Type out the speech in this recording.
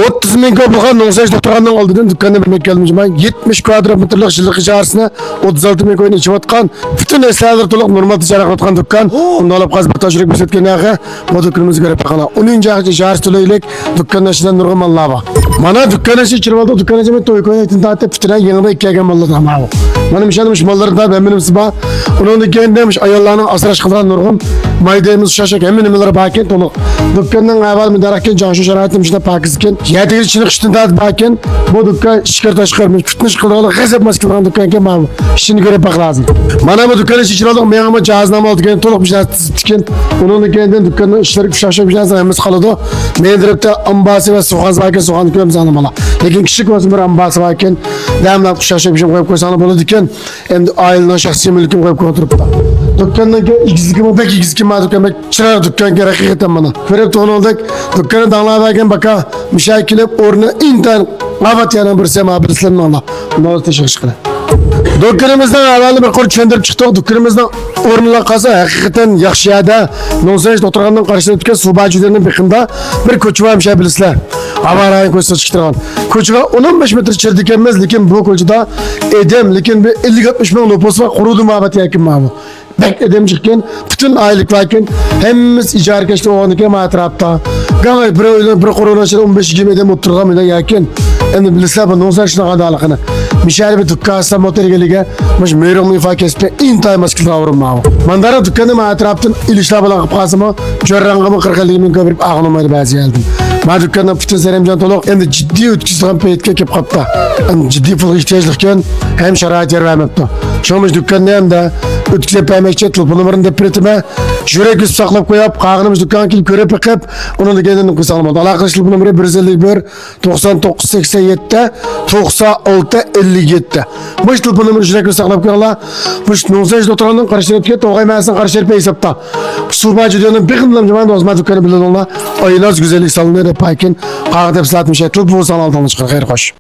30 ming bo'lgan 18 doktorlarning oldidan dükkanni bilmek geldim. 70 kvadrat metrlik yıllık icaresine 36 ming koyun içip atkan. Bütün esnalar toluk normal ticaret atkan dükkan. Onu alıp gazba taşırık bisetken yağı bu dükkanımızı görüp bakana. 10. icaresi toluyla dükkanın içinden nurgun mallar var. Bana dükkanın içi çırvalda dükkanın içi toy koyun etin tahtı fitine yanında iki yagan mallar da var. Bana mişanmış malları da ben benim sıba. Onun dükkanı demiş ayarlarının asıraş kılan nurgun. Maydayımız şaşak emin emirleri bakken toluk. Dükkanın ayval müdarakken canşı şaraitim içinde pakizken. Yediği içini kıştın tahtı bakken. Bu dükkan şikayet çıkarmış. Fitness kılalı gazep maskılan dükkan ki mavi. İşini görüp bak lazım. Bana bu dükkanın içi çırvalda meyağıma cahaznama aldı. Toluk bir şey tiziptikken. Onun dükkanından dükkanın işleri şaşak bir şey zahmet kalıdı. Meydiripte ambası ve soğan varken soğan dükkanımızı anlamalı. Lakin kişi olsun bir ambası varken demler şaşak bir şey koyup koysanı bunu dükkan. Hem de ailenin şahsi mülküm koyup koyup da. Dükkandan ikizlikime pek ikizlikime dükkan pek çırar dükkan gerek hakikaten bana. Görüp de onu olduk. Dükkanı dağlar varken baka müşakilip oruna inten avat yanan bir sema birislerinin ona. Bundan teşekkür ederim. Dükkanımızdan havalı bir kol çöndürüp çıktık. Dükkanımızdan ornula kalsa hakikaten yakşıyada. Nonsayış oturgandan karşısına tüken subacılarının bekinde bir koçu var bir şey bilirler. Hava rayın koçuda çıktırgan. Koçuga 10-15 metre çirdik emmez. Lakin bu koçuda edem. Lakin bir 50-60 bin nüfus var. Kurudu muhabbeti yakin mavi. Bek edem çıkken. Bütün aylık varken hemimiz icar geçti o anıke matrapta. Gana bir korona içinde 15-20 edem oturgamıyla yakin. Endi bilirler bu nonsayışına kadar alakını. Müşahede bir dükkanı motor gelige, mas meyrem ifa kespe intay maskil avrum mavu. Mandara dükkanı ma atraptın ilişla balan kapasımı, jörrangımı 40 min köpürüp ağlamaydı bazı geldim. Ma dükkandan bütün seremcan toluk, endi ciddi ötküsüden peyitke kep kapta. Endi ciddi pul ihtiyaçlıkken hem şarayet yer vermepti. Çoğumuş dükkanı hem de ötküse peymekçe tılpınımırın deprettime, jürek üst saklap koyup, kağınımız dükkanı kilip körep ekip, onun da kendini kısa almadı. Alakışlı pınımırı 151 99 87 96 57. Bu işte pınımırı jürek üst saklap koyuyorlar. Bu işte 18 oturanın karşı etki, toğay mağazın karşı etki hesapta. Subacı diyorsun, bir kındım zaman da ozma dükkanı bilir onlar. Ayınaz güzellik salınır hep ayken, kağıt hep saatmiş etki, bu sanal tanışkır, hayır hoş.